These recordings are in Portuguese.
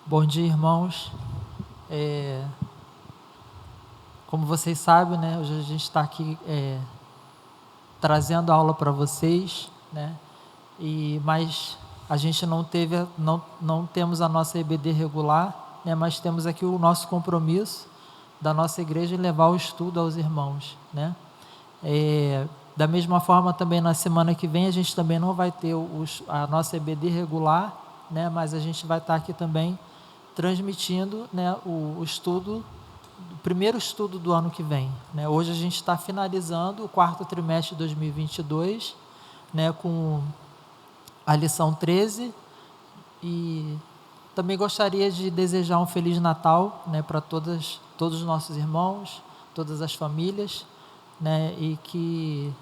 Bom dia, irmãos. É, Como vocês sabem, né, hoje a gente está aqui trazendo aula para vocês, né, mas a gente não temos a nossa EBD regular, né, mas temos aqui o nosso compromisso da nossa igreja em levar o estudo aos irmãos, né. Da mesma forma, também na semana que vem a gente também não vai ter a nossa EBD regular, né, mas a gente vai estar aqui também transmitindo, né, o estudo, o primeiro estudo do ano que vem, né. Hoje a gente está finalizando o quarto trimestre de 2022, né, com a lição 13, e também gostaria de desejar um Feliz Natal, né, para todos os nossos irmãos, todas as famílias, né, e que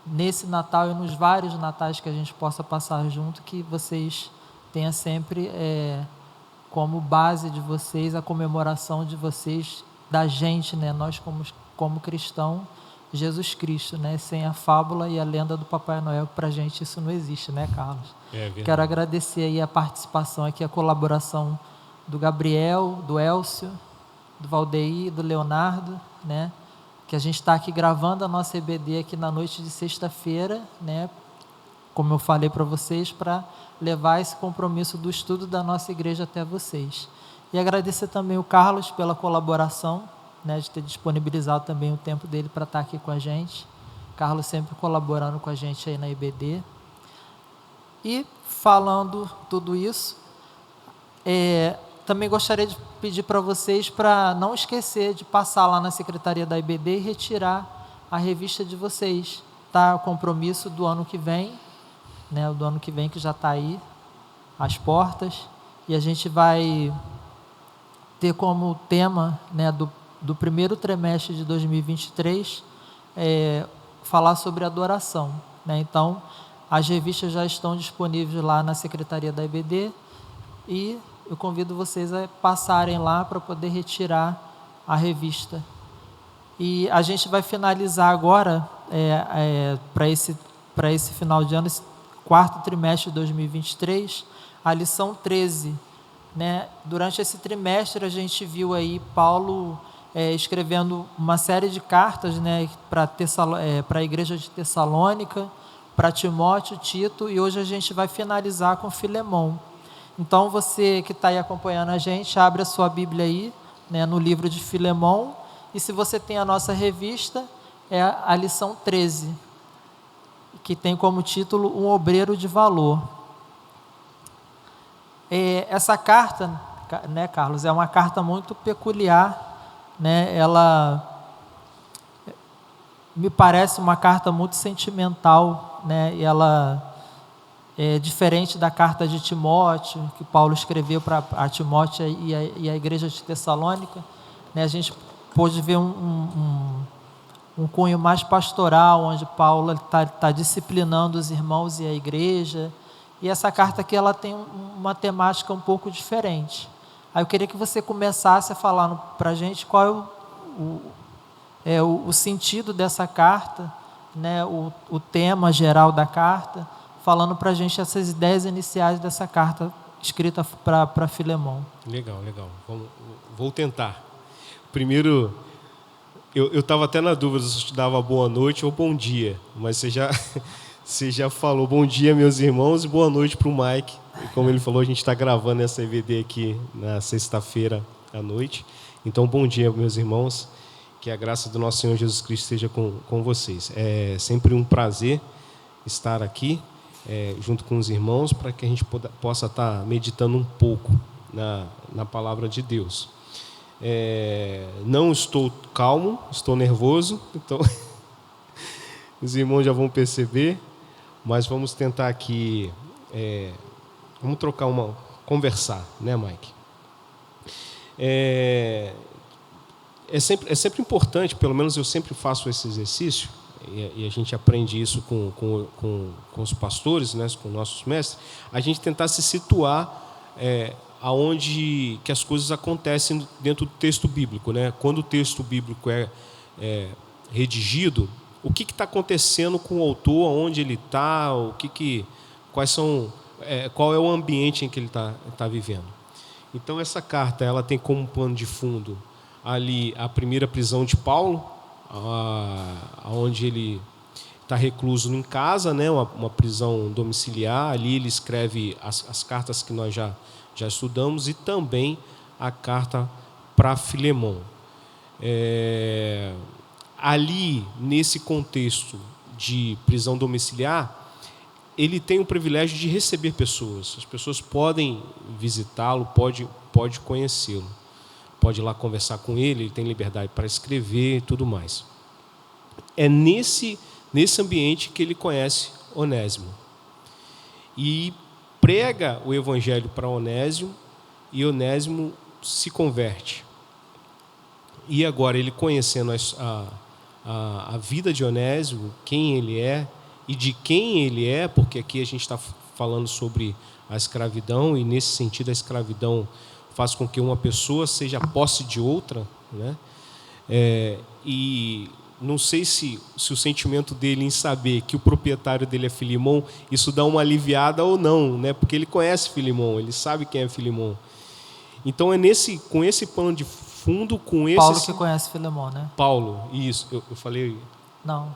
nesse Natal e nos vários natais que a gente possa passar junto, que vocês tenham sempre como base de vocês a comemoração de vocês, da gente, né, nós como cristão, Jesus Cristo, né, sem a fábula e a lenda do Papai Noel, para a gente isso não existe, né, Carlos? Quero agradecer aí a participação aqui, a colaboração do Gabriel, do Elcio, do Valdeir, do Leonardo, né, que a gente está aqui gravando a nossa EBD aqui na noite de sexta-feira, né, como eu falei para vocês, para levar esse compromisso do estudo da nossa igreja até vocês. E agradecer também o Carlos pela colaboração, né, de ter disponibilizado também o tempo dele para estar aqui com a gente. Carlos sempre colaborando com a gente aí na EBD. E falando tudo isso, também gostaria de pedir para vocês para não esquecer de passar lá na secretaria da IBD e retirar a revista de vocês, tá? O compromisso do ano que vem, né? Do ano que vem, que já está aí às portas, e a gente vai ter como tema, né, do primeiro trimestre de 2023 falar sobre adoração, né? Então, as revistas já estão disponíveis lá na secretaria da IBD, e eu convido vocês a passarem lá para poder retirar a revista. E a gente vai finalizar agora, para esse final de ano, esse quarto trimestre de 2023, a lição 13. Né? Durante esse trimestre a gente viu aí Paulo escrevendo uma série de cartas, né, para a igreja de Tessalônica, para Timóteo, Tito, e hoje a gente vai finalizar com Filemão. Então, você que está aí acompanhando a gente, abre a sua Bíblia aí, né, no livro de Filemão, e se você tem a nossa revista, é a lição 13, que tem como título Um Obreiro de Valor. Essa carta, né, Carlos, é uma carta muito peculiar, né, ela me parece uma carta muito sentimental, né, e ela é diferente da carta de Timóteo, que Paulo escreveu para Timóteo e a igreja de Tessalônica, né? A gente pôde ver um cunho mais pastoral, onde Paulo está disciplinando os irmãos e a igreja, e essa carta aqui ela tem uma temática um pouco diferente. Aí eu queria que você começasse a falar para a gente qual é o sentido dessa carta, né? O tema geral da carta, falando para a gente essas ideias iniciais dessa carta escrita para Filemão. Legal. Vou tentar. Primeiro, eu estava até na dúvida se dava boa noite ou bom dia, mas você já falou bom dia, meus irmãos, e boa noite para o Mike. E como ele falou, a gente está gravando essa EVD aqui na sexta-feira à noite. Então, bom dia, meus irmãos. Que a graça do nosso Senhor Jesus Cristo esteja com vocês. É sempre um prazer estar aqui, junto com os irmãos, para que a gente possa estar meditando um pouco na palavra de Deus. Não estou calmo, estou nervoso, então os irmãos já vão perceber, mas vamos tentar aqui, vamos conversar, né, Mike? É sempre importante, pelo menos eu sempre faço esse exercício, e a gente aprende isso com os pastores, né, com nossos mestres, a gente tentar se situar aonde que as coisas acontecem dentro do texto bíblico, né? Quando o texto bíblico é redigido, o que está acontecendo com o autor, onde ele está, quais são qual é o ambiente em que ele está vivendo. Então, essa carta ela tem como pano de fundo ali a primeira prisão de Paulo, onde ele está recluso em casa, né, uma prisão domiciliar. Ali ele escreve as cartas que nós já estudamos, e também a carta para Filemão. Ali, nesse contexto de prisão domiciliar, ele tem o privilégio de receber pessoas. As pessoas podem visitá-lo, pode conhecê-lo, pode ir lá conversar com ele, ele tem liberdade para escrever e tudo mais. É nesse ambiente que ele conhece Onésimo. E prega o evangelho para Onésimo, e Onésimo se converte. E agora, ele conhecendo a vida de Onésimo, quem ele é e de quem ele é, porque aqui a gente está falando sobre a escravidão, e nesse sentido a escravidão faz com que uma pessoa seja posse de outra, né? E não sei se o sentimento dele em saber que o proprietário dele é Filemão, isso dá uma aliviada ou não, né? Porque ele conhece Filemão, ele sabe quem é Filemão. Então com esse pano de fundo, com esse... Paulo que conhece Filemão, né? Paulo, isso, eu falei... Não,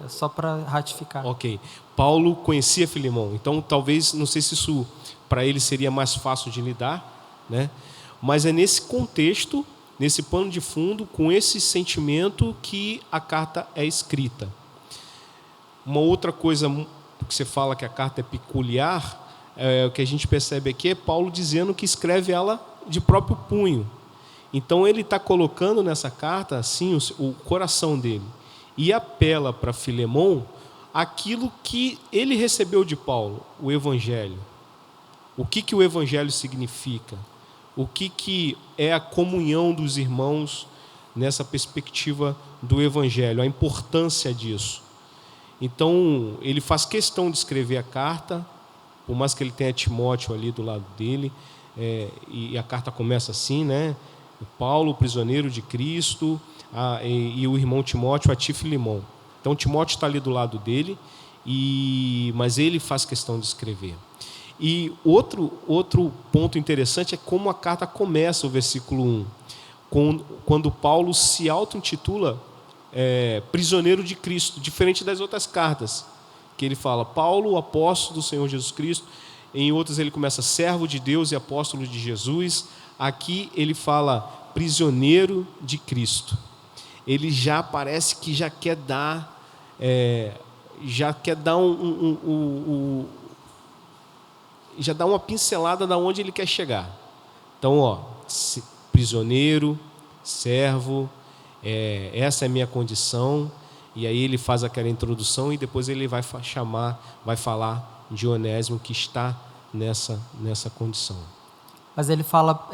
é só para ratificar. Ok. Paulo conhecia Filemão, então talvez, não sei se isso para ele seria mais fácil de lidar, né? Mas é nesse contexto, nesse pano de fundo, com esse sentimento, que a carta é escrita. Uma outra coisa que você fala que a carta é peculiar, o que a gente percebe aqui é Paulo dizendo que escreve ela de próprio punho. Então ele está colocando nessa carta assim o coração dele, e apela para Filemão aquilo que ele recebeu de Paulo, o evangelho. O que o evangelho significa? O que é a comunhão dos irmãos nessa perspectiva do evangelho, a importância disso. Então, ele faz questão de escrever a carta, por mais que ele tenha Timóteo ali do lado dele, e a carta começa assim, né? Paulo, prisioneiro de Cristo, e o irmão Timóteo, a ti, Filemão. Então, Timóteo está ali do lado dele, mas ele faz questão de escrever. E outro ponto interessante é como a carta começa, o versículo 1, quando Paulo se auto-intitula prisioneiro de Cristo, diferente das outras cartas, que ele fala, Paulo, apóstolo do Senhor Jesus Cristo. Em outras ele começa, servo de Deus e apóstolo de Jesus. Aqui ele fala, prisioneiro de Cristo. Ele já parece que já quer dar já dá uma pincelada de onde ele quer chegar. Então, prisioneiro, servo, essa é a minha condição. E aí ele faz aquela introdução, e depois ele vai falar de Onésimo, que está nessa condição. Mas ele fala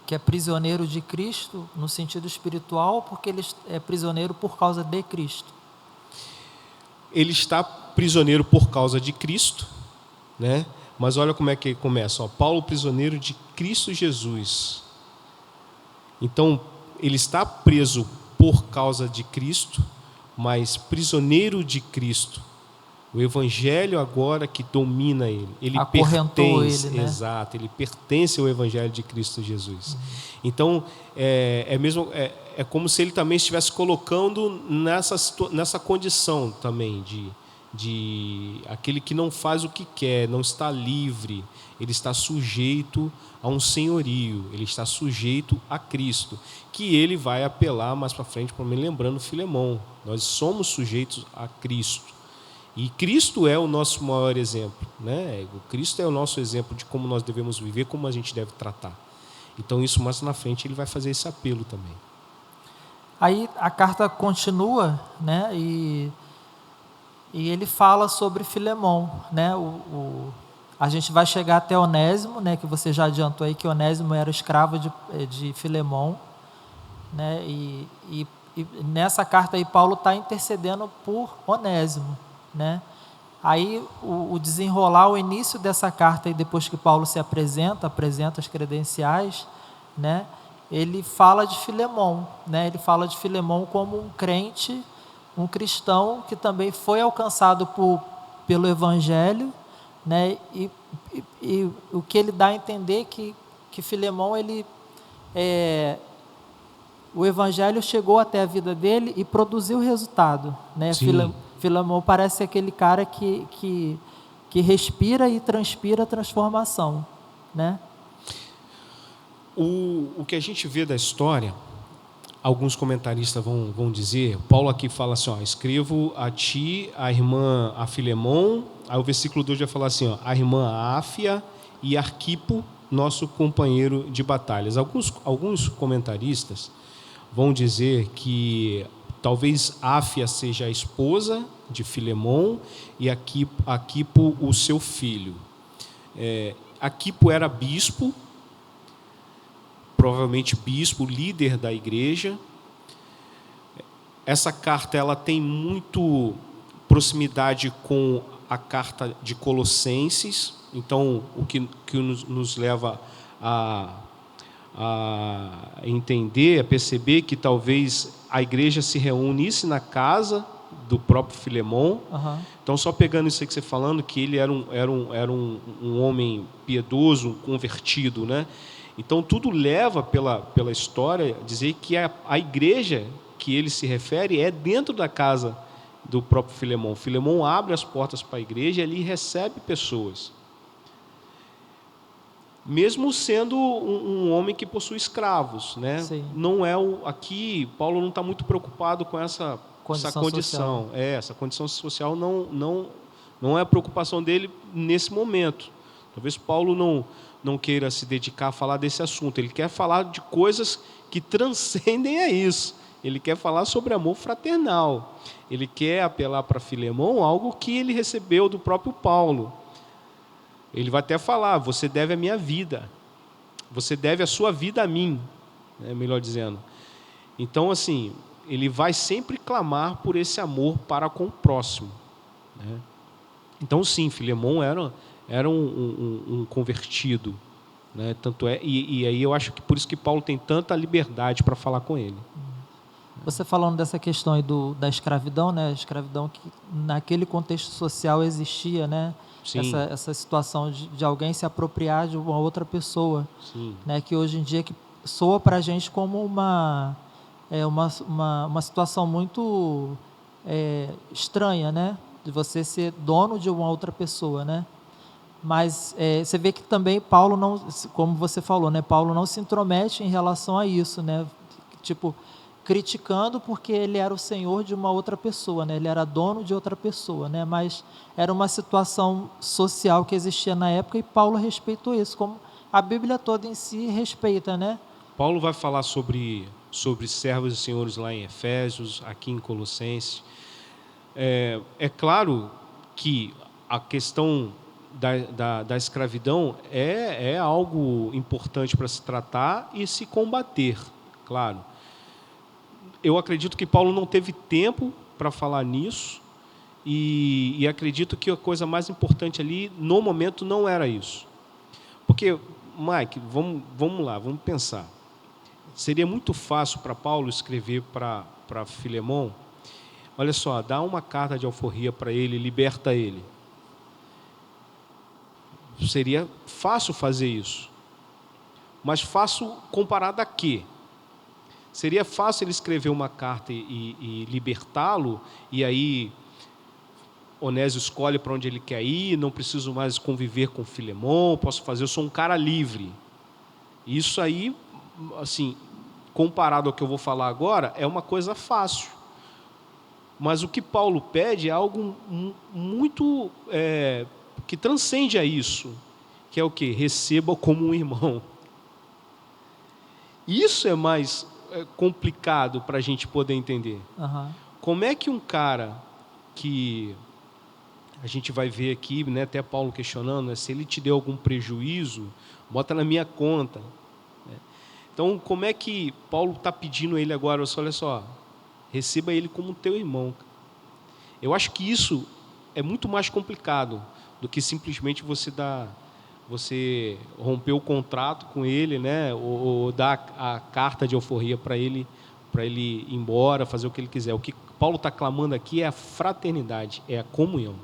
que é prisioneiro de Cristo no sentido espiritual, porque ele é prisioneiro por causa de Cristo. Ele está prisioneiro por causa de Cristo, né? Mas olha como é que começa. Paulo, prisioneiro de Cristo Jesus. Então, ele está preso por causa de Cristo, mas prisioneiro de Cristo. O evangelho agora que domina ele. Ele pertence, ele, né? Exato, ele pertence ao evangelho de Cristo Jesus. Então, é como se ele também estivesse colocando nessa condição também de aquele que não faz o que quer, não está livre, ele está sujeito a um senhorio, ele está sujeito a Cristo, que ele vai apelar mais para frente, para mim, lembrando Filemão. Nós somos sujeitos a Cristo. E Cristo é o nosso maior exemplo, né? O Cristo é o nosso exemplo de como nós devemos viver, como a gente deve tratar. Então, isso mais na frente ele vai fazer esse apelo também. Aí a carta continua, né? E ele fala sobre Filemão, né? A gente vai chegar até Onésimo, né? Que você já adiantou aí que Onésimo era escravo de Filemão, né? E nessa carta aí Paulo está intercedendo por Onésimo, né? Aí o desenrolar, o início dessa carta aí, depois que Paulo se apresenta as credenciais, né? Ele fala de Filemão, né? Ele fala de Filemão como um crente, um cristão que também foi alcançado pelo Evangelho, né? E o que ele dá a entender que Filemão, o evangelho chegou até a vida dele e produziu resultado, né? Sim. Filemão parece ser aquele cara que respira e transpira a transformação, né? O que a gente vê da história, alguns comentaristas vão dizer, Paulo aqui fala assim, ó, escrevo a ti, a irmã, a Filemão, aí o versículo 2 vai falar assim, ó, a irmã Áfia e Arquipo, nosso companheiro de batalhas. Alguns comentaristas vão dizer que talvez Áfia seja a esposa de Filemão e Arquipo o seu filho. Arquipo era bispo, provavelmente bispo, líder da igreja. Essa carta ela tem muito proximidade com a carta de Colossenses, então o que nos leva a entender, a perceber que talvez a igreja se reunisse na casa do próprio Filemão. Uhum. Então, só pegando isso aí que você falando, que ele era um homem piedoso, um convertido, né? Então, tudo leva pela história a dizer que a igreja que ele se refere é dentro da casa do próprio Filemão. Filemão abre as portas para a igreja e ali recebe pessoas. Mesmo sendo um homem que possui escravos, né? Sim. Não é aqui, Paulo não está muito preocupado com essa condição. Essa condição social não é a preocupação dele nesse momento. Talvez Paulo não queira se dedicar a falar desse assunto. Ele quer falar de coisas que transcendem a isso. Ele quer falar sobre amor fraternal. Ele quer apelar para Filemão algo que ele recebeu do próprio Paulo. Ele vai até falar, você deve a minha vida. Você deve a sua vida a mim, né, melhor dizendo. Então, assim, ele vai sempre clamar por esse amor para com o próximo, né? Então, sim, Filemão era um convertido, né? Tanto e aí eu acho que por isso que Paulo tem tanta liberdade para falar com ele. Você falando dessa questão aí da escravidão, né? A escravidão que naquele contexto social existia, né? Essa situação de alguém se apropriar de uma outra pessoa, Sim. né? Que hoje em dia que soa para a gente como uma situação muito estranha, né? De você ser dono de uma outra pessoa, né? Mas você vê que também Paulo não, como você falou, né? Paulo não se intromete em relação a isso, né? Tipo, criticando porque ele era o senhor de uma outra pessoa, né? Ele era dono de outra pessoa, né? Mas era uma situação social que existia na época e Paulo respeitou isso, como a Bíblia toda em si respeita, né? Paulo vai falar sobre servos e senhores lá em Efésios, aqui em Colossenses. É claro que a questão da escravidão é algo importante para se tratar e se combater, claro. Eu acredito que Paulo não teve tempo para falar nisso e acredito que a coisa mais importante ali, no momento, não era isso. Porque, Mike, vamos lá, vamos pensar. Seria muito fácil para Paulo escrever para Filemão, olha só, dá uma carta de alforria para ele, liberta ele. Seria fácil fazer isso. Mas fácil comparado a quê? Seria fácil ele escrever uma carta e libertá-lo, e aí Onésio escolhe para onde ele quer ir, não preciso mais conviver com Filemão, eu sou um cara livre. Isso aí, assim, comparado ao que eu vou falar agora, é uma coisa fácil. Mas o que Paulo pede é algo muito que transcende a isso, que é o quê? Receba como um irmão. Isso é mais complicado para a gente poder entender. Uhum. Como é que um cara que a gente vai ver aqui, né, até Paulo questionando, né, se ele te deu algum prejuízo, bota na minha conta. Né? Então, como é que Paulo está pedindo a ele agora? Olha só, receba ele como teu irmão. Eu acho que isso é muito mais complicado do que simplesmente você romper o contrato com ele, né, ou dar a carta de alforria para ele ir embora, fazer o que ele quiser. O que Paulo está clamando aqui é a fraternidade, é a comunhão.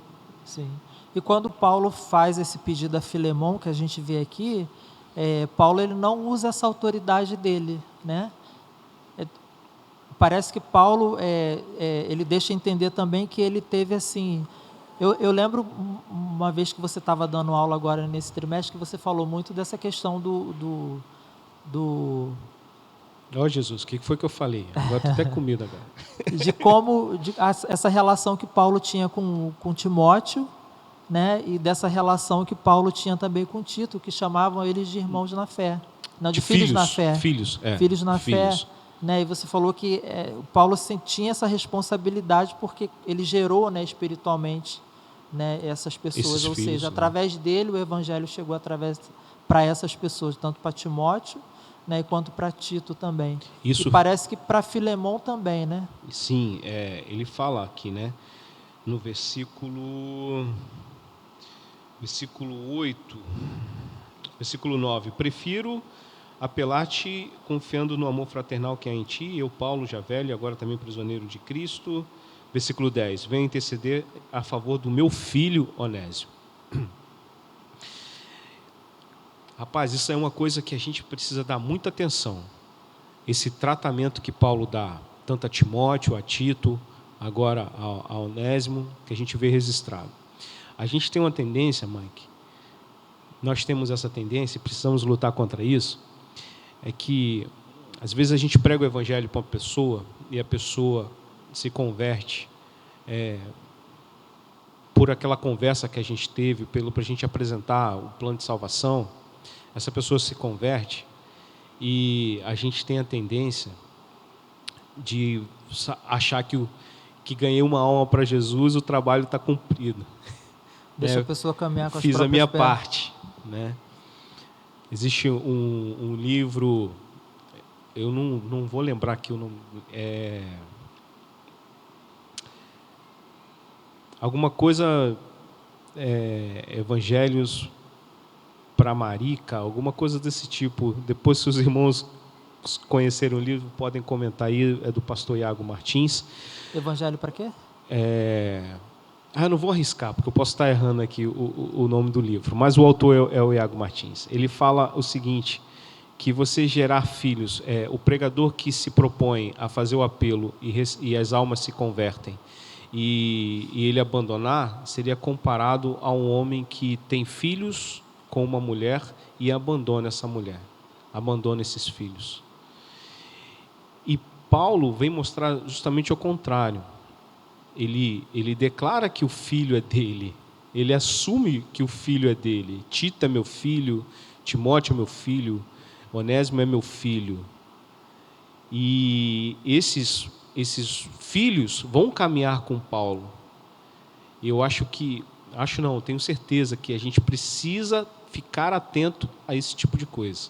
Sim. E quando Paulo faz esse pedido a Filemon, que a gente vê aqui, Paulo ele não usa essa autoridade dele, né? Parece que Paulo ele deixa entender também que ele teve assim. Eu lembro uma vez que você estava dando aula agora nesse trimestre que você falou muito dessa questão do Ó Jesus, o que foi que eu falei? Agora estou até com medo agora. de como essa relação que Paulo tinha com Timóteo, né, e dessa relação que Paulo tinha também com Tito, que chamavam eles de irmãos na fé, não, de filhos na fé, filhos na fé, né? E você falou que Paulo tinha essa responsabilidade porque ele gerou, né, espiritualmente, né, essas pessoas, ou seja, através dele o evangelho chegou para essas pessoas, tanto para Timóteo, né, quanto para Tito também. Isso, e parece que para Filemon também, né? Sim, ele fala aqui, né, no versículo 8, versículo 9: prefiro apelar-te confiando no amor fraternal que há em ti, eu, Paulo, já velho, agora também prisioneiro de Cristo. Versículo 10: venho interceder a favor do meu filho Onésimo. Rapaz, isso é uma coisa que a gente precisa dar muita atenção. Esse tratamento que Paulo dá, tanto a Timóteo, a Tito, agora a Onésimo, que a gente vê registrado. A gente tem uma tendência, Mike, nós temos essa tendência e precisamos lutar contra isso, é que às vezes a gente prega o evangelho para uma pessoa e a pessoa se converte por aquela conversa que a gente teve, para a gente apresentar o plano de salvação. Essa pessoa se converte e a gente tem a tendência de achar que ganhei uma alma para Jesus, o trabalho está cumprido. Deixa a pessoa caminhar com as fiz a minha parte, né? Existe um livro, eu não vou lembrar aqui o nome, alguma coisa, Evangelhos para Marica, alguma coisa desse tipo. Depois, se os irmãos conhecerem o livro, podem comentar aí, é do pastor Iago Martins. Evangelho para quê? Eu não vou arriscar, porque eu posso estar errando aqui o nome do livro, mas o autor é o Iago Martins. Ele fala o seguinte, que você gerar filhos, o pregador que se propõe a fazer o apelo e as almas se convertem, e ele abandonar, seria comparado a um homem que tem filhos com uma mulher e abandona essa mulher, abandona esses filhos. E Paulo vem mostrar justamente o contrário. Ele declara que o filho é dele, ele assume que o filho é dele. Tito é meu filho, Timóteo é meu filho, Onésimo é meu filho. E esses filhos vão caminhar com Paulo. E eu tenho certeza que a gente precisa ficar atento a esse tipo de coisa.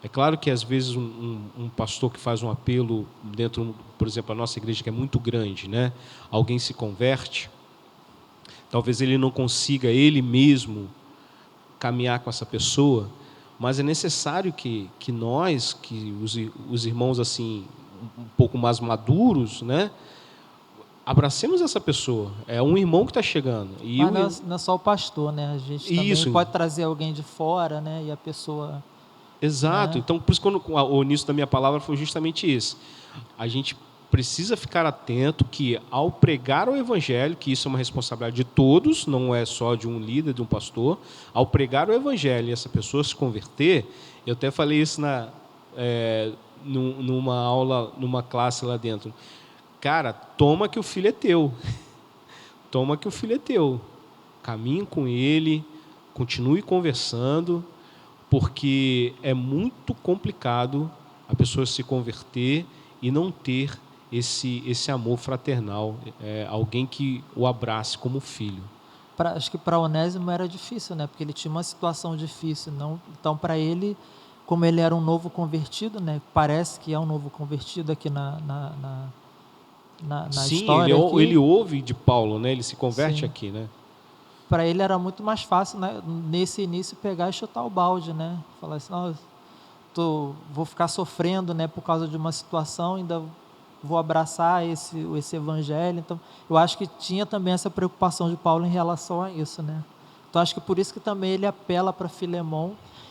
É claro que às vezes um pastor que faz um apelo dentro, por exemplo, a nossa igreja que é muito grande, né? Alguém se converte, talvez ele não consiga ele mesmo caminhar com essa pessoa, mas é necessário que nós, que os irmãos assim um pouco mais maduros, né, abracemos essa pessoa. É um irmão que está chegando. Mas não é só o pastor, né? A gente também pode trazer alguém de fora, né? E a pessoa... Exato. Então, por isso que o início da minha palavra foi justamente isso. A gente precisa ficar atento que, ao pregar o evangelho, que isso é uma responsabilidade de todos, não é só de um líder, de um pastor, ao pregar o evangelho e essa pessoa se converter, eu até falei isso numa aula, numa classe lá dentro. Cara, toma que o filho é teu. Toma que o filho é teu. Caminhe com ele, continue conversando, porque é muito complicado a pessoa se converter e não ter esse amor fraternal, alguém que o abrace como filho. Acho que para Onésimo era difícil, né? Porque ele tinha uma situação difícil. Então, para ele, como ele era um novo convertido, né? Parece que é um novo convertido aqui na Sim, história. Ele ouve de Paulo, né? Ele se converte. Sim. Aqui, né? Para ele era muito mais fácil, né, nesse início, pegar e chutar o balde, né? Falar assim, vou ficar sofrendo, né, por causa de uma situação, ainda vou abraçar esse evangelho. Então, eu acho que tinha também essa preocupação de Paulo em relação a isso, né? Então, acho que por isso que também ele apela para Filemon.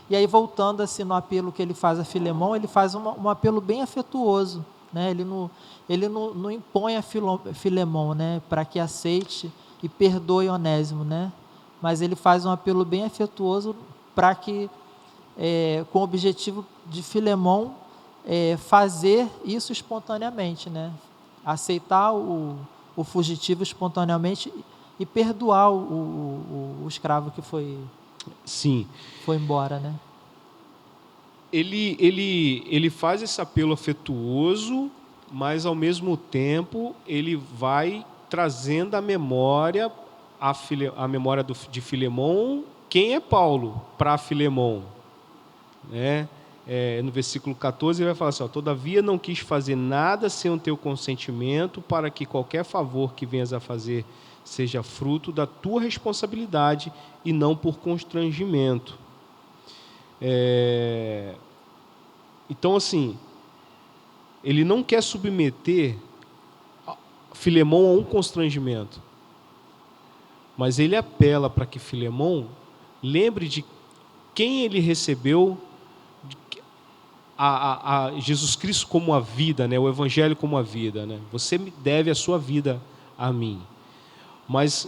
E aí, voltando assim no apelo que ele faz a Filemon, ele faz um apelo bem afetuoso, né? Ele não impõe a Filemon, né, para que aceite e perdoe Onésimo, né? Mas ele faz um apelo bem afetuoso para que, com o objetivo de Filemon fazer isso espontaneamente, né? Aceitar o fugitivo espontaneamente e perdoar o escravo que foi embora, né? Ele faz esse apelo afetuoso, mas ao mesmo tempo ele vai trazendo à memória a memória de Filemon. Quem é Paulo para Filemon, né? No versículo 14 ele vai falar assim: todavia não quis fazer nada sem o teu consentimento, para que qualquer favor que venhas a fazer seja fruto da tua responsabilidade e não por constrangimento. Então, assim, ele não quer submeter Filemon a um constrangimento, mas ele apela para que Filemon lembre de quem ele recebeu, a Jesus Cristo como a vida, né? O Evangelho como a vida, né? Você me deve a sua vida a mim. Mas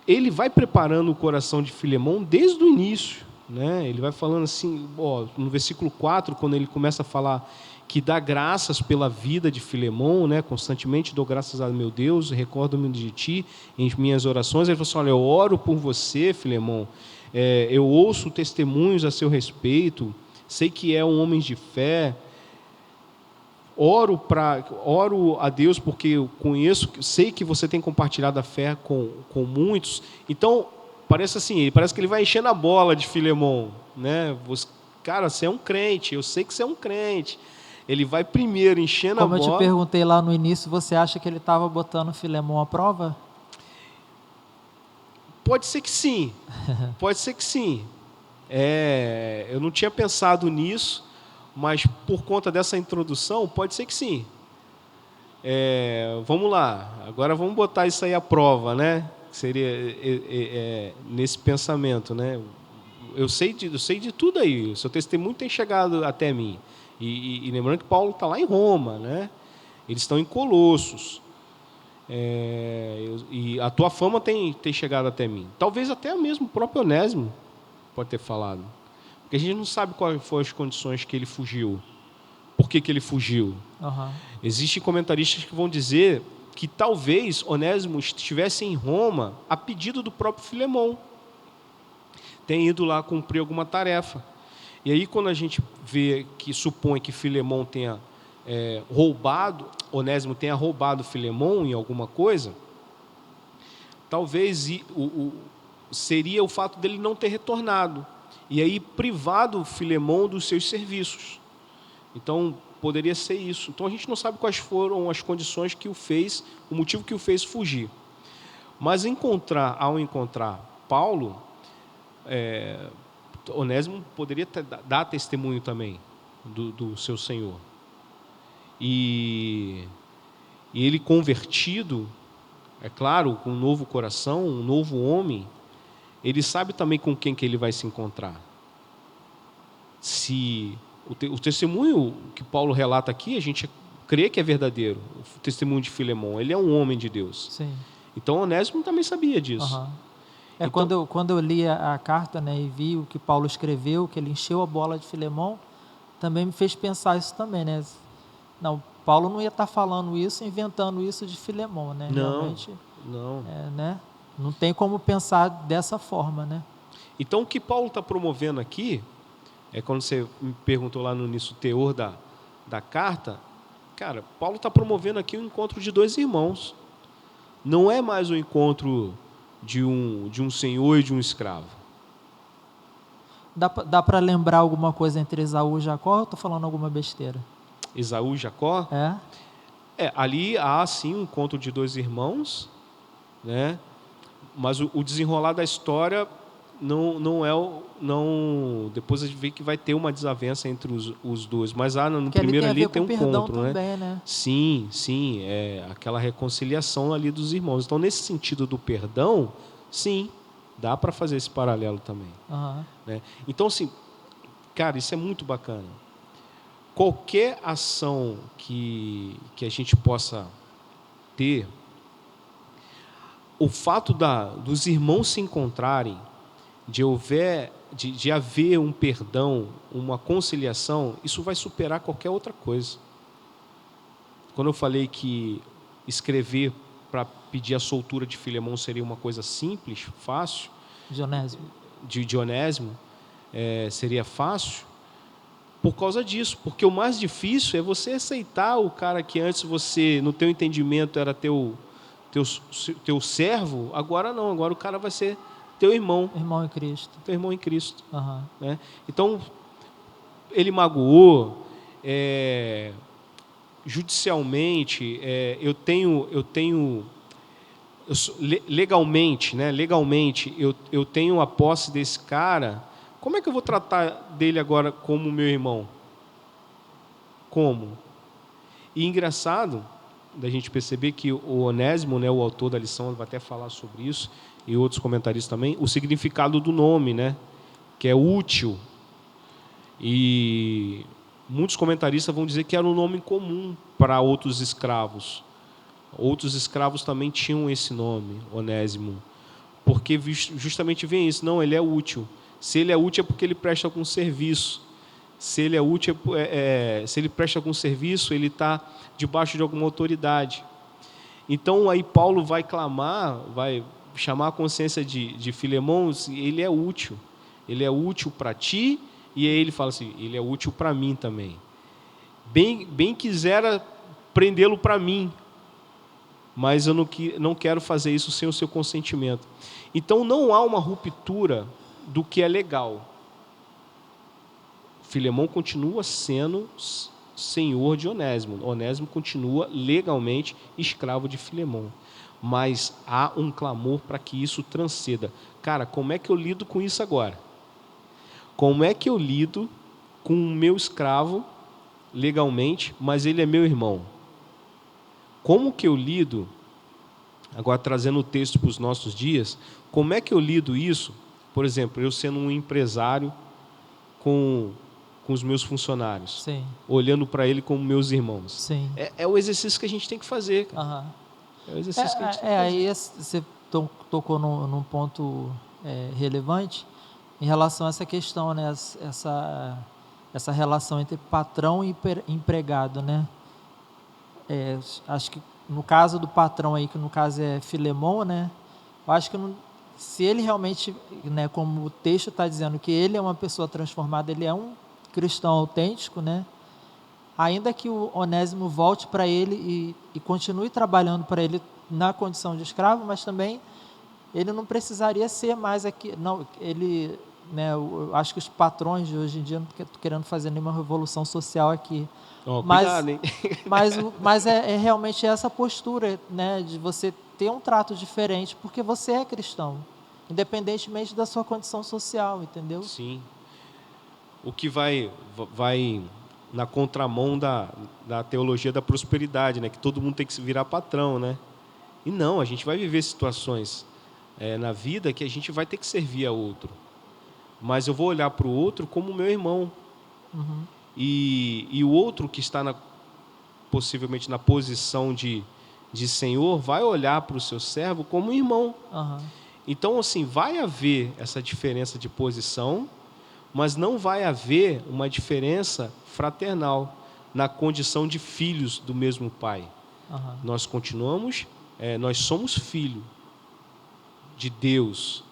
ele vai preparando o coração de Filemon desde o início, né? Ele vai falando assim, no versículo 4, quando ele começa a falar que dá graças pela vida de Filemon, né? Constantemente dou graças a meu Deus, recordo-me de ti em minhas orações. Ele falou assim: olha, eu oro por você, Filemon, eu ouço testemunhos a seu respeito, sei que é um homem de fé, oro a Deus porque eu conheço, sei que você tem compartilhado a fé com muitos. Então, parece que ele vai enchendo a bola de Filemon, né? Cara, você é um crente, eu sei que você é um crente. Ele vai primeiro enchendo a bola. Como eu te perguntei lá no início, você acha que ele estava botando Filemon à prova? Pode ser que sim, pode ser que sim. Eu não tinha pensado nisso, mas por conta dessa introdução, pode ser que sim. Vamos lá, agora vamos botar isso aí à prova, né? Seria nesse pensamento, né? Eu sei de tudo aí, o seu testemunho tem chegado até mim. E lembrando que Paulo está lá em Roma, né? Eles estão em Colossos. E a tua fama tem chegado até mim. Talvez até mesmo o próprio Onésimo pode ter falado. Porque a gente não sabe quais foram as condições que ele fugiu. Por que ele fugiu? Uhum. Existem comentaristas que vão dizer que talvez Onésimo estivesse em Roma a pedido do próprio Filemon. Tem ido lá cumprir alguma tarefa. E aí, quando a gente supõe que Filemon tenha Onésimo tenha roubado Filemon em alguma coisa, talvez seria o fato dele não ter retornado. E aí, privado Filemon dos seus serviços. Então, poderia ser isso. Então, a gente não sabe quais foram as condições que o motivo que o fez fugir. Mas, ao encontrar Paulo, Onésimo poderia dar testemunho também do seu Senhor. E ele convertido, é claro, com um novo coração, um novo homem, ele sabe também com quem que ele vai se encontrar. Se o testemunho que Paulo relata aqui, a gente crê que é verdadeiro, o testemunho de Filemon, ele é um homem de Deus. Sim. Então, Onésimo também sabia disso. Uhum. Então, quando eu li a carta, né, e vi o que Paulo escreveu, que ele encheu a bola de Filemon, também me fez pensar isso também, né? Não, Paulo não ia estar falando isso, inventando isso de Filemon, né? Não, realmente, não. Né? Não tem como pensar dessa forma, né? Então, o que Paulo está promovendo aqui, quando você me perguntou lá no início o teor da carta, cara, Paulo está promovendo aqui um encontro de dois irmãos. Não é mais um encontro de um senhor e de um escravo. Dá para lembrar alguma coisa entre Esaú e Jacó, ou eu estou falando alguma besteira? Esaú e Jacó? Ali há sim um encontro de dois irmãos, né? Mas o desenrolar da história depois a gente vê que vai ter uma desavença entre os dois, mas no Que primeiro ali tem com um perdão encontro, também, né? Sim, aquela reconciliação ali dos irmãos. Então, nesse sentido do perdão, sim, dá para fazer esse paralelo também. Uhum. Né? Então, assim, cara, isso é muito bacana. Qualquer ação que a gente possa ter, o fato dos irmãos se encontrarem, de haver um perdão, uma conciliação, isso vai superar qualquer outra coisa. Quando eu falei que escrever para pedir a soltura de Filemão seria uma coisa simples, fácil, de Onésimo, seria fácil, por causa disso. Porque o mais difícil é você aceitar o cara que antes você, no teu entendimento, era teu servo, agora não, agora o cara vai ser teu irmão. Irmão em Cristo. Teu irmão em Cristo. Uhum. Né? Então, ele magoou, judicialmente, legalmente, né? Legalmente, eu tenho a posse desse cara. Como é que eu vou tratar dele agora como meu irmão? Como? E engraçado da gente perceber que o Onésimo, né, o autor da lição, vai até falar sobre isso, e outros comentaristas também, o significado do nome, né, que é útil. E muitos comentaristas vão dizer que era um nome comum para outros escravos. Outros escravos também tinham esse nome, Onésimo, porque justamente vem isso, não, ele é útil. Se ele é útil é porque ele presta algum serviço. Se ele é útil, se ele presta algum serviço, ele está debaixo de alguma autoridade. Então, aí Paulo vai clamar, vai chamar a consciência de Filemão, ele é útil. Ele é útil para ti, e aí ele fala assim, ele é útil para mim também. Bem quisera prendê-lo para mim, mas eu não quero fazer isso sem o seu consentimento. Então, não há uma ruptura do que é legal. Filemão continua sendo senhor de Onésimo. Onésimo continua legalmente escravo de Filemão. Mas há um clamor para que isso transcenda. Cara, como é que eu lido com isso agora? Como é que eu lido com o meu escravo legalmente, mas ele é meu irmão? Como que eu lido, agora trazendo o texto para os nossos dias, como é que eu lido isso? Por exemplo, eu sendo um empresário com os meus funcionários, Sim. Olhando para ele como meus irmãos. Sim. É o exercício que a gente tem que fazer, cara. Uhum. É o exercício que a gente tem que fazer. Aí você tocou num ponto relevante em relação a essa questão, né? Essa relação entre patrão e empregado, né? Acho que no caso do patrão aí, que no caso é Filemão, né? Eu acho que se ele realmente, né, como o texto está dizendo, que ele é uma pessoa transformada, ele é um cristão autêntico, né? Ainda que o Onésimo volte para ele e continue trabalhando para ele na condição de escravo, mas também ele não precisaria ser mais aqui, não, ele, né, eu acho que os patrões de hoje em dia, não estou querendo fazer nenhuma revolução social aqui, cuidado, hein? mas é realmente essa postura, né, de você ter um trato diferente, porque você é cristão, independentemente da sua condição social, entendeu? Sim. O que vai na contramão da teologia da prosperidade, né? Que todo mundo tem que se virar patrão, né? E não, a gente vai viver situações na vida que a gente vai ter que servir a outro. Mas eu vou olhar para o outro como meu irmão. Uhum. E o outro que está possivelmente na posição de senhor vai olhar para o seu servo como irmão. Uhum. Então, assim, vai haver essa diferença de posição, mas não vai haver uma diferença fraternal na condição de filhos do mesmo pai. Uhum. Nós somos filhos de Deus.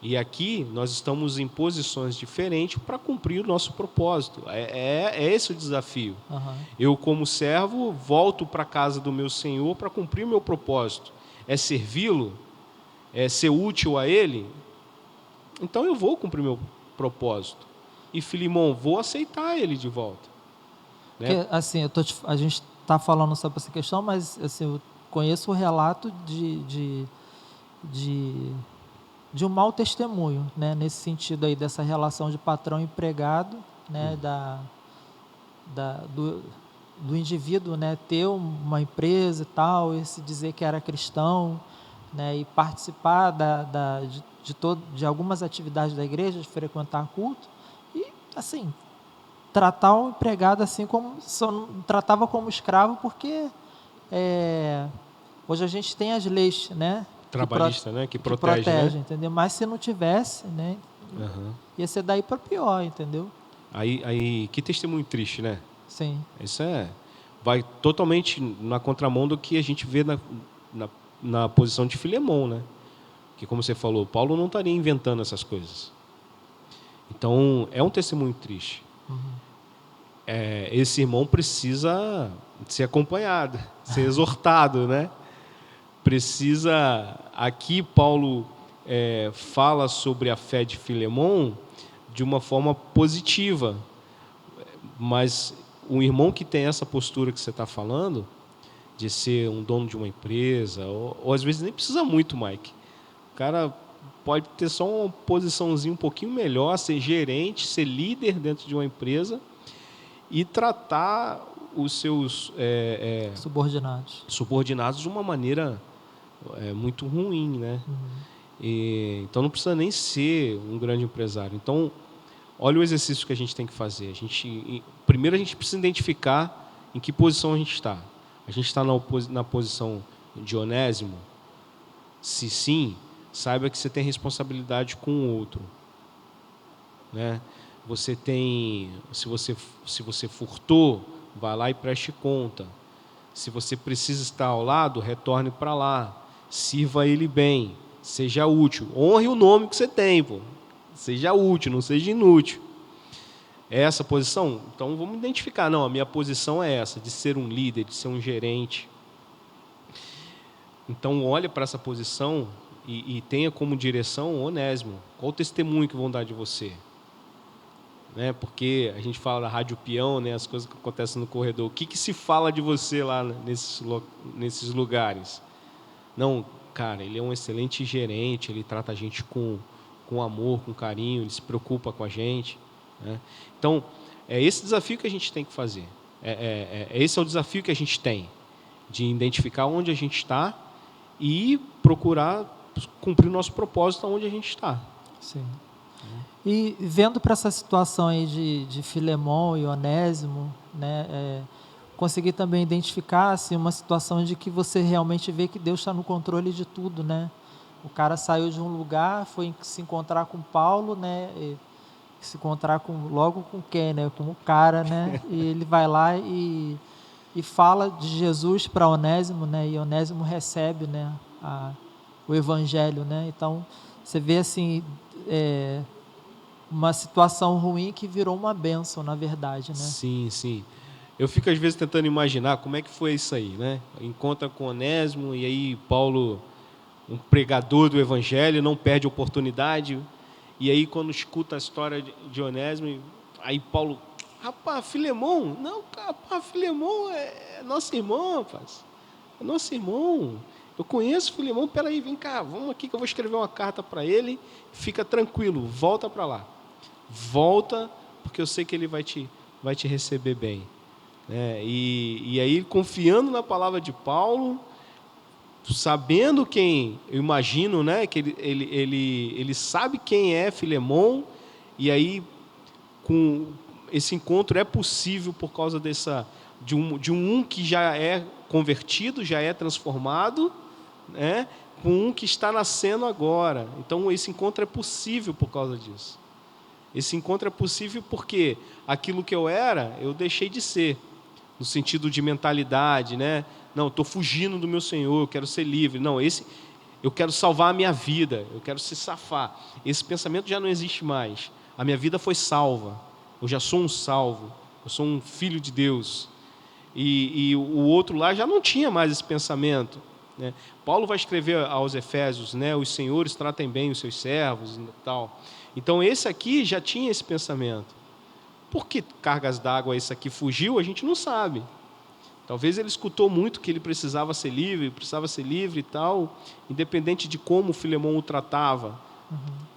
E aqui nós estamos em posições diferentes para cumprir o nosso propósito. É esse o desafio. Uhum. Eu, como servo, volto para a casa do meu Senhor para cumprir o meu propósito. É servi-lo? É ser útil a Ele? Então eu vou cumprir meu propósito. E Filemão, vou aceitar ele de volta. Né? Porque, assim, a gente está falando sobre essa questão, mas assim, eu conheço o relato de de um mau testemunho, né, nesse sentido aí dessa relação de patrão e empregado, né, do indivíduo, né, ter uma empresa e tal, e se dizer que era cristão, né, e participar de algumas atividades da igreja, de frequentar culto, e assim, tratar o empregado assim como tratava como escravo, porque hoje a gente tem as leis, né, Trabalhista, né? Que que protege, né? entendeu? Mas se não tivesse, né, ia ser daí para pior, entendeu? Aí, que testemunho triste, né? Sim. Isso vai totalmente na contramão do que a gente vê na posição de Filemão, né? Que, como você falou, Paulo não estaria inventando essas coisas. Então, é um testemunho triste. Esse irmão precisa ser acompanhado, ser exortado, né? Precisa... Aqui, Paulo fala sobre a fé de Filemão de uma forma positiva, mas o irmão que tem essa postura que você está falando, de ser um dono de uma empresa, ou às vezes nem precisa muito, Mike. O cara pode ter só uma posiçãozinha um pouquinho melhor, ser gerente, ser líder dentro de uma empresa e tratar os seus subordinados de uma maneira muito ruim, né? Então não precisa nem ser um grande empresário. Então, olha o exercício que a gente tem que fazer. Primeiro a gente precisa identificar em que posição a gente está. A gente está na posição de Onésimo? Se sim, saiba que você tem responsabilidade com o outro, né? Você tem, se você furtou, vá lá e preste conta. Se você precisa estar ao lado, retorne para lá. Sirva ele bem, seja útil. Honre o nome que você tem, pô. Seja útil, não seja inútil. É essa posição? Então vamos identificar. Não, a minha posição é essa, de ser um líder, de ser um gerente. Então olhe para essa posição e tenha como direção Onésimo. Qual o testemunho que vão dar de você? Né? Porque a gente fala da rádio peão, né? As coisas que acontecem no corredor. O que se fala de você lá nesses lugares? Não, cara, ele é um excelente gerente, ele trata a gente com amor, com carinho, ele se preocupa com a gente, né? Então, é esse desafio que a gente tem que fazer. Esse é o desafio que a gente tem, de identificar onde a gente está e procurar cumprir o nosso propósito onde a gente está. Sim. E vendo para essa situação aí de Filemão e Onésimo, né, consegui também identificar assim, uma situação de que você realmente vê que Deus está no controle de tudo, né? O cara saiu de um lugar, foi se encontrar com Paulo, né? E se encontrar logo com quem, né? Com o cara, né? E ele vai lá e fala de Jesus para Onésimo, né? E Onésimo recebe, né? O evangelho, né? Então você vê assim uma situação ruim que virou uma bênção, na verdade, né? Sim, sim. Eu fico às vezes tentando imaginar como é que foi isso aí, né? Encontra com Onésimo e aí Paulo, um pregador do evangelho, não perde a oportunidade. E aí quando escuta a história de Onésimo, aí Paulo, rapaz, Filemão? Não, rapaz, Filemão é nosso irmão, rapaz. É nosso irmão. Eu conheço Filemão, peraí, vem cá, vamos aqui que eu vou escrever uma carta para ele. Fica tranquilo, volta para lá. Volta, porque eu sei que ele vai te receber bem. E aí, confiando na palavra de Paulo, sabendo quem, eu imagino, né, que ele sabe quem é Filemão, e aí com esse encontro é possível por causa de um que já é convertido, já é transformado, né, com um que está nascendo agora. Então esse encontro é possível por causa disso. Esse encontro é possível porque aquilo que eu era, eu deixei de ser, no sentido de mentalidade, né? Não, estou fugindo do meu Senhor, eu quero ser livre. Não, eu quero salvar a minha vida, eu quero se safar. Esse pensamento já não existe mais. A minha vida foi salva, eu já sou um salvo, eu sou um filho de Deus. E o outro lá já não tinha mais esse pensamento, né? Paulo vai escrever aos Efésios, né? Os senhores tratem bem os seus servos e tal. Então esse aqui já tinha esse pensamento. Por que cargas d'água esse aqui fugiu? A gente não sabe. Talvez ele escutou muito que ele precisava ser livre e tal, independente de como Filemão o tratava,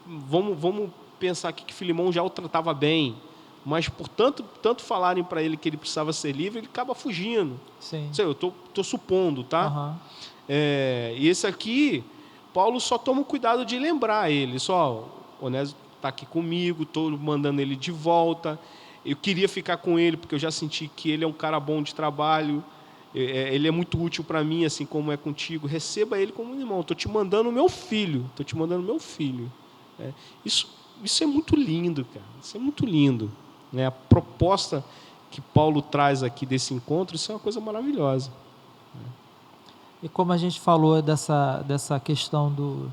Vamos pensar aqui que Filemão já o tratava bem, mas por tanto falarem para ele que ele precisava ser livre, ele acaba fugindo. Sim. Eu estou supondo, tá? Aham. E esse aqui, Paulo só toma o cuidado de lembrar ele. Onésimo está aqui comigo, estou mandando ele de volta. Eu queria ficar com ele, porque eu já senti que ele é um cara bom de trabalho. Ele é muito útil para mim, assim como é contigo. Receba ele como um irmão. Estou te mandando o meu filho. Isso é muito lindo, cara. Isso é muito lindo. Né? A proposta que Paulo traz aqui desse encontro, isso é uma coisa maravilhosa. E como a gente falou dessa questão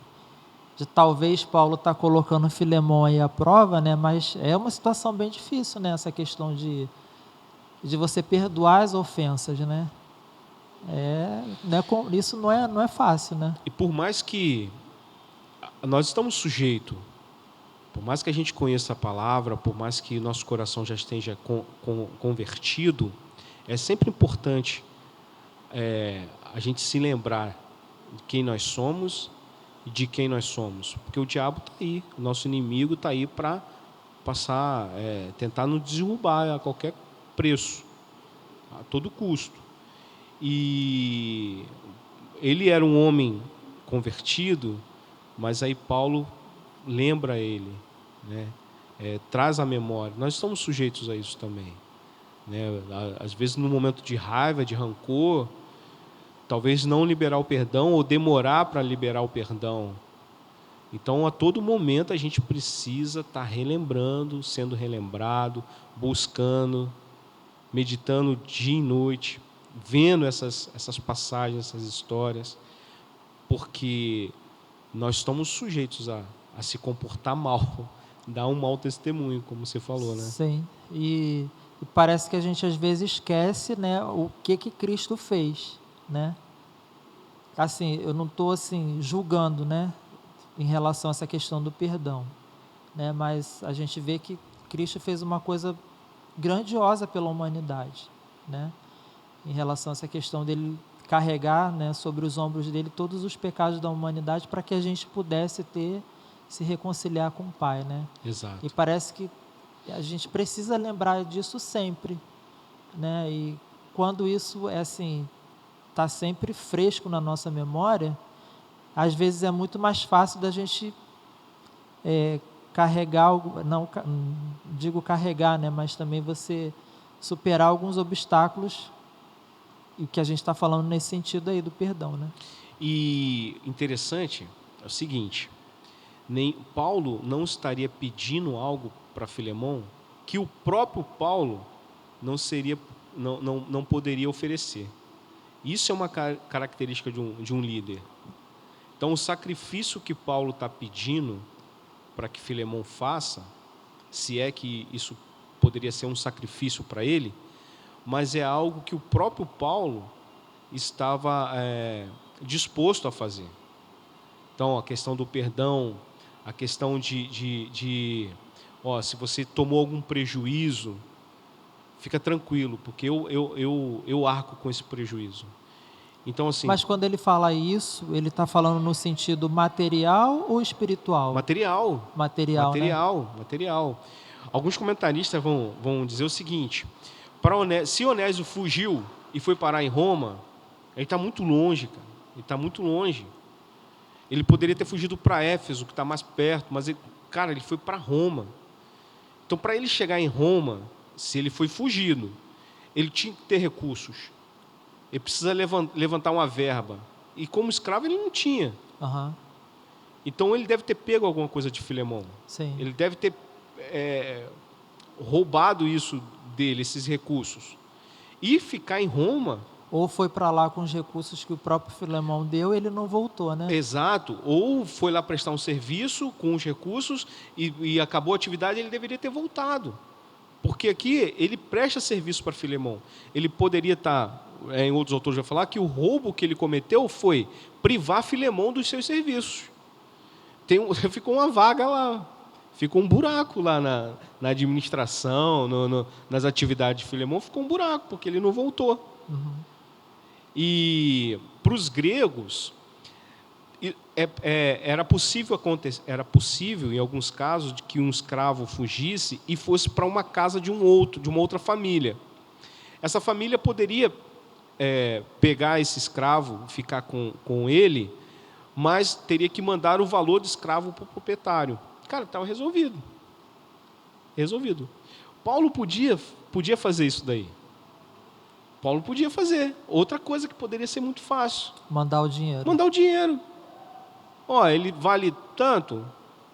de talvez Paulo estar colocando Filemão aí à prova, né? Mas é uma situação bem difícil, né? Essa questão de você perdoar as ofensas, né? Isso não é fácil, né? E por mais que nós estamos sujeitos, por mais que a gente conheça a palavra, por mais que nosso coração já esteja convertido, é sempre importante a gente se lembrar de quem nós somos e de quem nós somos. Porque o diabo está aí, o nosso inimigo está aí para tentar nos derrubar a qualquer preço, a todo custo. E ele era um homem convertido, mas aí Paulo lembra ele, né? Traz a memória. Nós estamos sujeitos a isso também, né? Às vezes, no momento de raiva, de rancor, talvez não liberar o perdão ou demorar para liberar o perdão. Então, a todo momento, a gente precisa estar relembrando, sendo relembrado, buscando, meditando dia e noite, vendo essas passagens, essas histórias, porque nós estamos sujeitos a se comportar mal, dar um mau testemunho, como você falou, né? Sim. E parece que a gente às vezes esquece, né, o que Cristo fez, né? Assim, eu não estou assim julgando, né, em relação a essa questão do perdão, né? Mas a gente vê que Cristo fez uma coisa grandiosa pela humanidade, né? Em relação a essa questão dele carregar, né, sobre os ombros dele todos os pecados da humanidade para que a gente pudesse se reconciliar com o Pai, né? Exato. E parece que a gente precisa lembrar disso sempre, né? E quando isso está sempre fresco na nossa memória, às vezes é muito mais fácil da gente carregar, não digo carregar, né? Mas também você superar alguns obstáculos, e o que a gente está falando nesse sentido aí do perdão, né? E interessante é o seguinte, Paulo não estaria pedindo algo para Filemão que o próprio Paulo não poderia oferecer. Isso é uma característica de um líder. Então, o sacrifício que Paulo está pedindo para que Filemão faça, se é que isso poderia ser um sacrifício para ele, mas é algo que o próprio Paulo estava disposto a fazer. Então, a questão do perdão, a questão se você tomou algum prejuízo, fica tranquilo, porque eu arco com esse prejuízo. Então, assim, mas quando ele fala isso, ele está falando no sentido material ou espiritual? Material. Material, né? Material. Alguns comentaristas vão dizer o seguinte, se Onésio fugiu e foi parar em Roma, ele está muito longe, cara. Ele está muito longe. Ele poderia ter fugido para Éfeso, que está mais perto, mas ele foi para Roma. Então, para ele chegar em Roma, se ele foi fugido, ele tinha que ter recursos. Ele precisa levantar uma verba. E como escravo ele não tinha. Uhum. Então ele deve ter pego alguma coisa de Filemão. Sim. Ele deve ter roubado isso dele, esses recursos. E ficar em Roma... Ou foi para lá com os recursos que o próprio Filemão deu, ele não voltou, né? Exato. Ou foi lá prestar um serviço com os recursos e acabou a atividade, ele deveria ter voltado. Porque aqui ele presta serviço para Filemão. Ele poderia estar, em outros autores vai falar, que o roubo que ele cometeu foi privar Filemão dos seus serviços. Ficou uma vaga lá, ficou um buraco lá na administração, nas atividades de Filemão, ficou um buraco, porque ele não voltou. Uhum. E para os gregos, era possível, em alguns casos, de que um escravo fugisse e fosse para uma casa de uma outra família. Essa família poderia pegar esse escravo, ficar com ele, mas teria que mandar o valor do escravo para o proprietário. Cara, estava resolvido. Resolvido. Paulo podia fazer isso daí. Paulo podia fazer. Outra coisa que poderia ser muito fácil. Mandar o dinheiro. Mandar o dinheiro. Ó, ele vale tanto.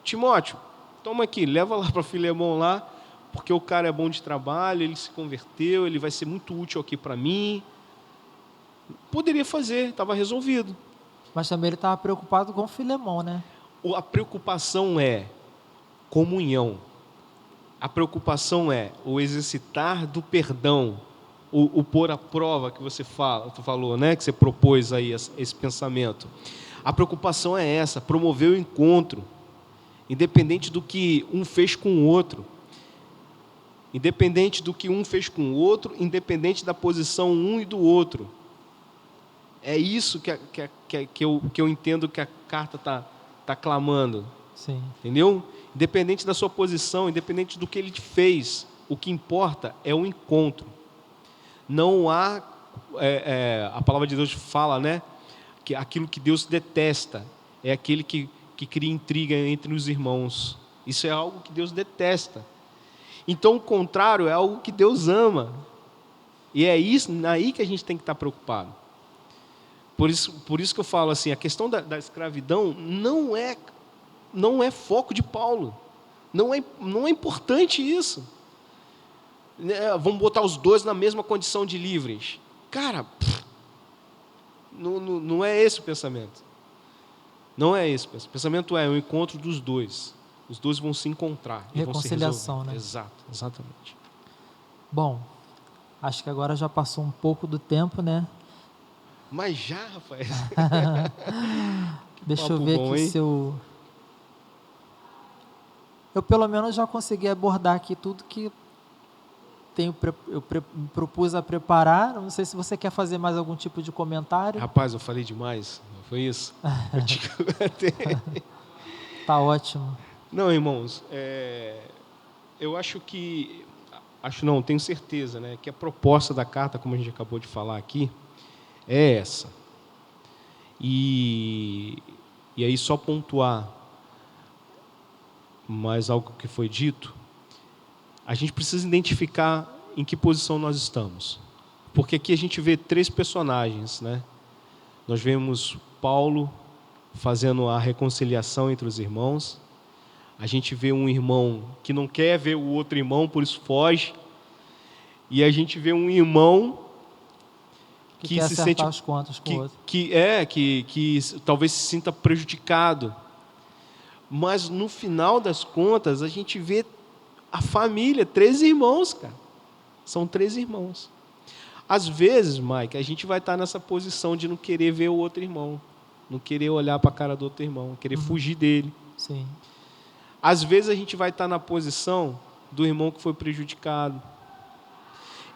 Timóteo, toma aqui, leva lá para Filemão lá, porque o cara é bom de trabalho, ele se converteu, ele vai ser muito útil aqui para mim. Poderia fazer, estava resolvido. Mas também ele estava preocupado com o Filemão, né? A preocupação é comunhão. A preocupação é o exercitar do perdão, o pôr à prova que tu falou, né? Que você propôs aí esse pensamento. A preocupação é essa, promover o encontro, independente do que um fez com o outro. Independente do que um fez com o outro, independente da posição um e do outro. É isso que eu entendo que a carta está clamando. Sim. Entendeu? Independente da sua posição, independente do que ele te fez, o que importa é o encontro. Não há... a palavra de Deus fala, né? Que aquilo que Deus detesta é aquele que cria intriga entre os irmãos. Isso é algo que Deus detesta. Então, o contrário é algo que Deus ama. E é isso aí que a gente tem que estar preocupado. Por isso que eu falo assim, a questão da escravidão não é foco de Paulo. Não é importante isso. Vamos botar os dois na mesma condição de livres. Cara, não é esse o pensamento. Não é esse o pensamento. O pensamento é o encontro dos dois. Os dois vão se encontrar. Reconciliação, vão se né? Exato, exatamente. Bom, acho que agora já passou um pouco do tempo, né? Mas já, rapaz. Deixa eu ver aqui se eu pelo menos já consegui abordar aqui tudo que me propus a preparar. Não sei se você quer fazer mais algum tipo de comentário. Rapaz, eu falei demais. Não foi isso? Tá ótimo. Não, irmãos, eu tenho certeza, né, que a proposta da carta, como a gente acabou de falar aqui, é essa. E aí só pontuar mais algo que foi dito, a gente precisa identificar em que posição nós estamos. Porque aqui a gente vê 3 personagens, né? Nós vemos Paulo fazendo a reconciliação entre os irmãos. A gente vê um irmão que não quer ver o outro irmão, por isso foge. E a gente vê um irmão que quer se acertar sente as contas com o outro. Que talvez se sinta prejudicado. Mas no final das contas, a gente vê a família, 3 irmãos, cara. São 3 irmãos. Às vezes, Mike, a gente vai estar nessa posição de não querer ver o outro irmão, não querer olhar para a cara do outro irmão, querer fugir dele. Sim. Às vezes a gente vai estar na posição do irmão que foi prejudicado.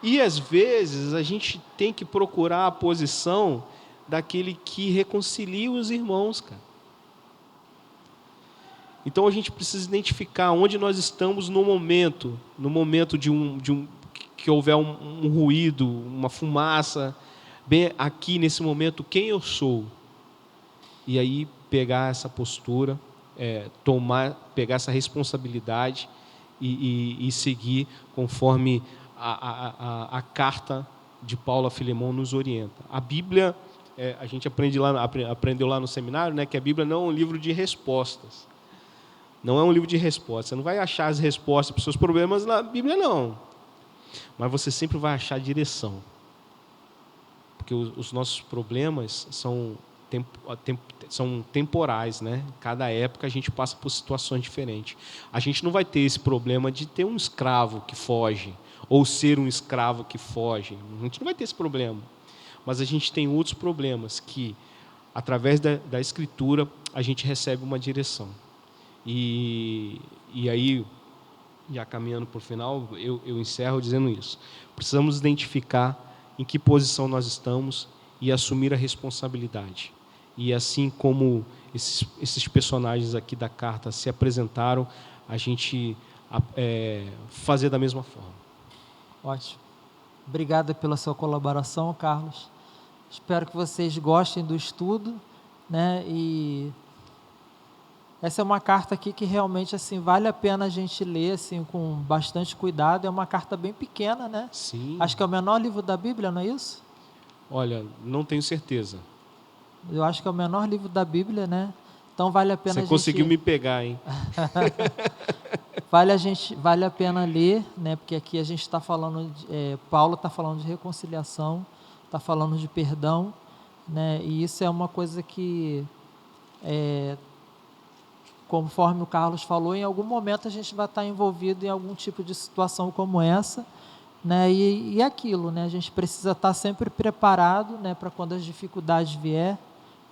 E às vezes a gente tem que procurar a posição daquele que reconcilia os irmãos, cara. Então a gente precisa identificar onde nós estamos no momento de que houver um ruído, uma fumaça, bem aqui nesse momento, quem eu sou? E aí pegar essa postura, pegar essa responsabilidade e seguir conforme a carta de Paulo a Filemão nos orienta. A Bíblia, a gente aprendeu lá no seminário, né, que a Bíblia não é um livro de respostas. Não é um livro de respostas. Você não vai achar as respostas para os seus problemas na Bíblia, não. Mas você sempre vai achar direção. Porque os nossos problemas são temporais, né? Cada época a gente passa por situações diferentes. A gente não vai ter esse problema de ter um escravo que foge, ou ser um escravo que foge. A gente não vai ter esse problema. Mas a gente tem outros problemas que, através da Escritura, a gente recebe uma direção. E aí, já caminhando para o final, eu encerro dizendo isso. Precisamos identificar em que posição nós estamos e assumir a responsabilidade. E assim como esses personagens aqui da carta se apresentaram, a gente fazer da mesma forma. Ótimo. Obrigado pela sua colaboração, Carlos. Espero que vocês gostem do estudo, né? E essa é uma carta aqui que realmente assim vale a pena a gente ler assim com bastante cuidado. É uma carta bem pequena, né? Sim. Acho que é o menor livro da Bíblia, não é isso? Olha, não tenho certeza. Eu acho que é o menor livro da Bíblia, né? Então vale a pena Você a gente... conseguiu me pegar, hein? Vale a pena ler, né? Porque aqui a gente está falando, Paulo está falando de reconciliação, está falando de perdão, né? E isso é uma coisa que, conforme o Carlos falou, em algum momento a gente vai estar envolvido em algum tipo de situação como essa, né? E aquilo, né? A gente precisa estar sempre preparado, né? Para quando as dificuldades vier,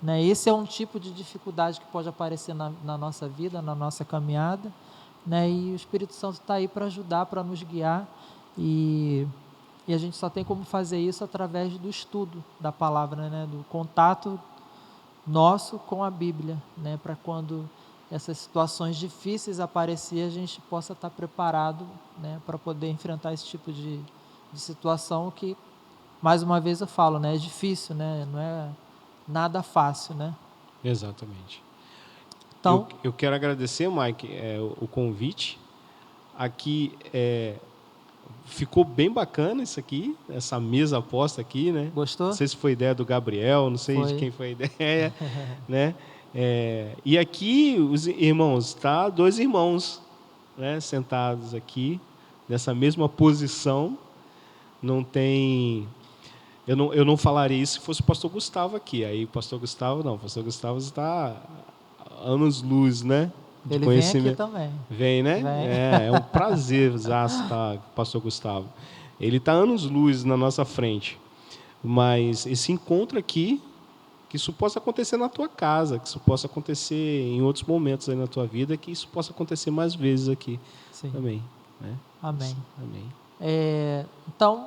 né? Esse é um tipo de dificuldade que pode aparecer na nossa vida, na nossa caminhada, né? E o Espírito Santo está aí para ajudar, para nos guiar, e a gente só tem como fazer isso através do estudo da palavra, né? Do contato nosso com a Bíblia, né? Para quando essas situações difíceis aparecer, a gente possa estar preparado, né? Para poder enfrentar esse tipo de situação que, mais uma vez eu falo, né? É difícil, né? Não é nada fácil, né? Exatamente. Então, eu quero agradecer, Mike, o convite. Aqui ficou bem bacana isso aqui, essa mesa posta aqui, né? gostou? Não sei se foi ideia do Gabriel, não sei Foi. de quem foi a ideia, né? E aqui, os irmãos, tá 2 irmãos, né, sentados aqui, nessa mesma posição. Não tem... Eu não falaria isso se fosse o pastor Gustavo aqui. Aí o pastor Gustavo está anos-luz, né? De Ele vem aqui conhecimento. também. Vem, né? Vem. É um prazer estar com o pastor Gustavo. Ele está anos-luz na nossa frente. Mas esse encontro aqui, que isso possa acontecer na tua casa, que isso possa acontecer em outros momentos aí na tua vida, que isso possa acontecer mais vezes aqui. Sim. Também. Né? Amém. Amém. Então,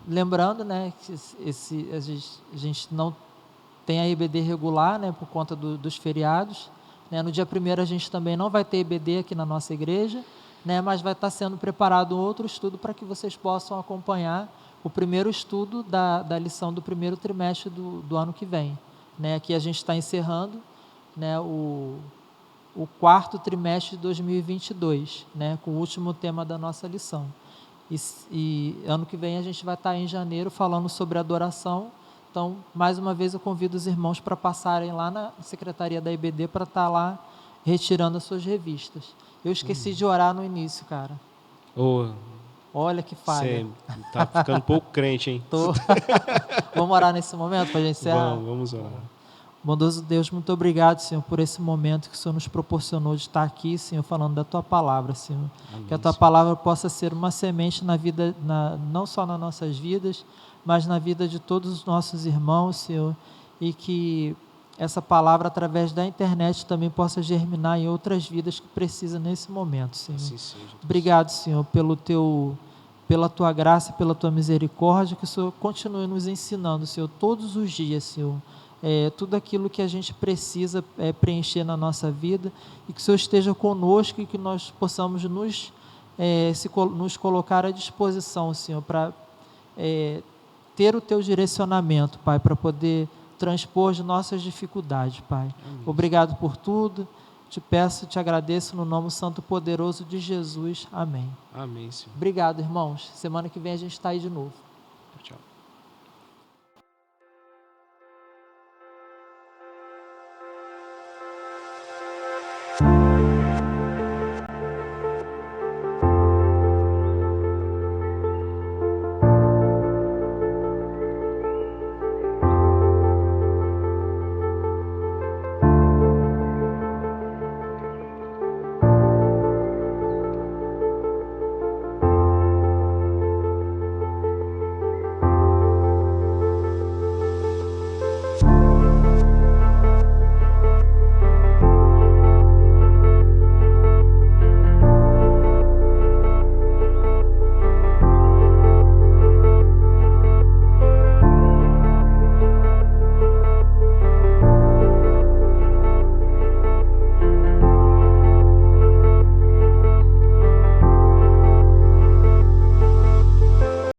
lembrando, né, que a gente não tem a IBD regular, né, por conta dos feriados, né? No dia 1º a gente também não vai ter IBD aqui na nossa igreja, né, mas vai estar sendo preparado outro estudo para que vocês possam acompanhar o primeiro estudo da lição do primeiro trimestre do ano que vem, né? Aqui a gente está encerrando, né, o 4º trimestre de 2022, né, com o último tema da nossa lição. E ano que vem a gente vai estar em janeiro falando sobre adoração. Então, mais uma vez eu convido os irmãos para passarem lá na secretaria da IBD para estar lá retirando as suas revistas. Eu esqueci de orar no início, cara. Olha que falha. Você está ficando um pouco crente, hein? Tô. Vamos orar nesse momento para a gente encerrar? Vamos orar. Bondoso Deus, muito obrigado, Senhor, por esse momento que o Senhor nos proporcionou de estar aqui, Senhor, falando da Tua palavra, Senhor. Amém, que a Tua palavra possa ser uma semente na vida, não só nas nossas vidas, mas na vida de todos os nossos irmãos, Senhor, e que essa palavra, através da internet, também possa germinar em outras vidas que precisam nesse momento, Senhor. Assim seja. Obrigado, Senhor, pela Tua graça, pela Tua misericórdia, que o Senhor continue nos ensinando, Senhor, todos os dias, Senhor, tudo aquilo que a gente precisa preencher na nossa vida, e que o Senhor esteja conosco e que nós possamos nos colocar à disposição, Senhor, para ter o Teu direcionamento, Pai, para poder transpor as nossas dificuldades, Pai. Amém. Obrigado por tudo, te peço, te agradeço no nome santo poderoso de Jesus. Amém. Amém, Senhor. Obrigado, irmãos. Semana que vem a gente está aí de novo.